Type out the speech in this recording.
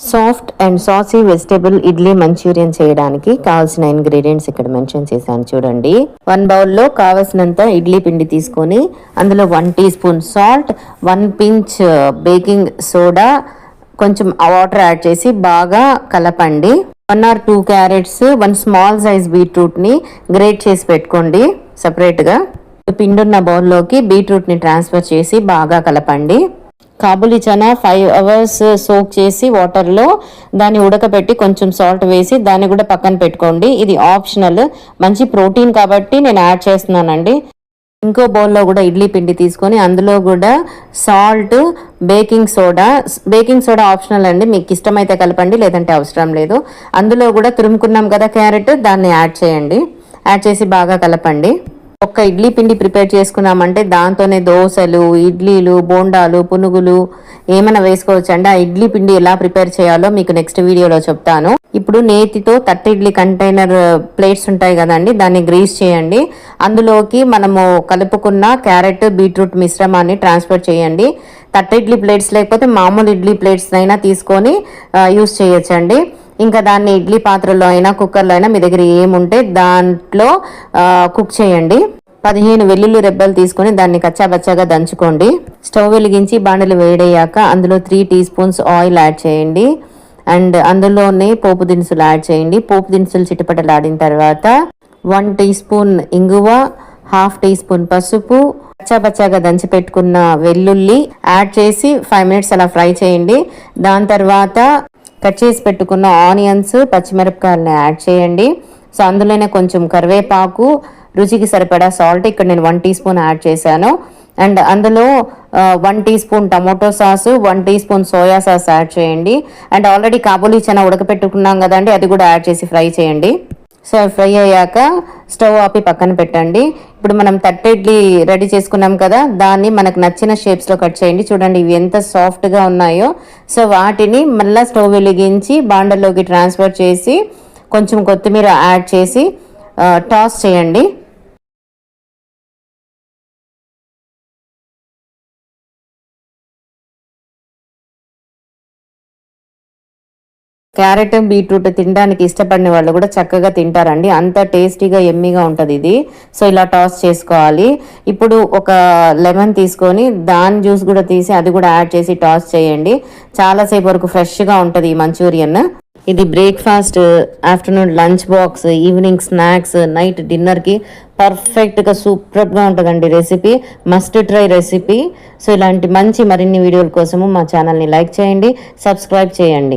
Soft and sassy vegetable idli Manchurian చేయడానికి కావాల్సిన ingredients ఇక్కడ మెన్షన్ చేశాను చూడండి. 1 బౌల్లో కావాల్సినంత ఇడ్లీ పిండి తీసుకొని అందులో 1 teaspoon salt, 1 pinch baking soda, కొంచెం వాటర్ యాడ్ చేసి బాగా కలపండి. 1 or 2 క్యారెట్స్, 1 స్మాల్ సైజ్ బీట్రూట్ని గ్రేట్ చేసి పెట్టుకోండి సపరేట్గా. పిండి ఉన్న బౌల్లోకి బీట్రూట్ని ట్రాన్స్ఫర్ చేసి బాగా కలపండి. కాబూలీ చనా 5 hours సోక్ చేసి వాటర్లో దాన్ని ఉడకబెట్టి కొంచెం సాల్ట్ వేసి దాన్ని కూడా పక్కన పెట్టుకోండి. ఇది ఆప్షనల్, మంచి ప్రోటీన్ కాబట్టి నేను యాడ్ చేస్తున్నానండి. ఇంకో బౌల్లో కూడా ఇడ్లీ పిండి తీసుకొని అందులో కూడా సాల్ట్, బేకింగ్ సోడా ఆప్షనల్ అండి, మీకు ఇష్టమైతే కలపండి లేదంటే అవసరం లేదు. అందులో కూడా తురుముకున్నాం కదా క్యారెట్, దాన్ని యాడ్ చేయండి. యాడ్ చేసి బాగా కలపండి. ఒక్క ఇడ్లీ పిండి ప్రిపేర్ చేసుకున్నామంటే దాంతోనే దోశలు, ఇడ్లీలు, బోండాలు, పునుగులు ఏమైనా వేసుకోవచ్చు అండి. ఆ ఇడ్లీ పిండి ఎలా ప్రిపేర్ చేయాలో మీకు నెక్స్ట్ వీడియోలో చెప్తాను. ఇప్పుడు నేతితో తట్ట ఇడ్లీ కంటైనర్ ప్లేట్స్ ఉంటాయి కదండి, దాన్ని గ్రీస్ చేయండి. అందులోకి మనము కలుపుకున్న క్యారెట్, బీట్రూట్ మిశ్రమాన్ని ట్రాన్స్ఫర్ చేయండి. తట్ట ఇడ్లీ ప్లేట్స్ లేకపోతే మామూలు ఇడ్లీ ప్లేట్స్ అయినా తీసుకొని యూస్ చేయొచ్చండి. ఇంకా దాన్ని ఇడ్లీ పాత్రలో అయినా కుక్కర్లో అయినా మీ దగ్గర ఏముంటే దాంట్లో కుక్ చేయండి. 15 వెల్లుల్లి రెబ్బలు తీసుకొని దాన్ని కచ్చాబచ్చాగా దంచుకోండి. స్టవ్ వెలిగించి బాండలు వేడయ్యాక అందులో 3 టీ స్పూన్స్ ఆయిల్ యాడ్ చేయండి. అండ్ అందులోనే పోపు దినుసులు యాడ్ చేయండి. పోపు దినుసులు చిటపటలాడిన తర్వాత 1 టీ స్పూన్ ఇంగువ, 1/2 టీ స్పూన్ పసుపు, కచ్చాబచ్చాగా దంచి పెట్టుకున్న వెల్లుల్లి యాడ్ చేసి 5 minutes అలా ఫ్రై చేయండి. దాని తర్వాత కట్ చేసి పెట్టుకున్న ఆనియన్స్, పచ్చిమిరపకాయలని యాడ్ చేయండి. సో అందులోనే కొంచెం కరివేపాకు, రుచికి సరిపడా సాల్ట్, ఇక్కడ నేను 1 టీ స్పూన్ యాడ్ చేశాను. అండ్ అందులో 1 teaspoon tomato sauce, 1 teaspoon soya sauce add చేయండి. అండ్ ఆల్రెడీ కాబూలీ చనా ఉడకపెట్టుకున్నాం కదండి, అది కూడా యాడ్ చేసి ఫ్రై చేయండి. సో ఫ్రై అయ్యాక స్టవ్ ఆపి పక్కన పెట్టండి. ఇప్పుడు మనం తట్ట ఇడ్లీ రెడీ చేసుకున్నాం కదా, దాన్ని మనకు నచ్చిన షేప్స్లో కట్ చేయండి. చూడండి ఇవి ఎంత సాఫ్ట్గా ఉన్నాయో. సో వాటిని మళ్ళీ స్టవ్ వెలిగించి బాండల్లోకి ట్రాన్స్ఫర్ చేసి కొంచెం కొత్తిమీర యాడ్ చేసి టాస్ చేయండి. క్యారెట్, బీట్రూట్ తినడానికి ఇష్టపడిన వాళ్ళు కూడా చక్కగా తింటారండి, అంత టేస్టీగా ఎమ్మీగా ఉంటుంది ఇది. సో ఇలా టాస్ చేసుకోవాలి. ఇప్పుడు ఒక లెమన్ తీసుకొని దాని జ్యూస్ కూడా తీసి అది కూడా యాడ్ చేసి టాస్ చేయండి. చాలాసేపు వరకు ఫ్రెష్గా ఉంటుంది ఈ మంచూరియన్. ఇది breakfast, afternoon lunch box, evening snacks, night డిన్నర్కి పర్ఫెక్ట్గా సూపర్గా ఉంటుందండి recipe. Must try recipe. So ఇలాంటి మంచి మరిన్ని వీడియోల కోసము మా ఛానల్ని లైక్ చేయండి, సబ్స్క్రైబ్ చేయండి.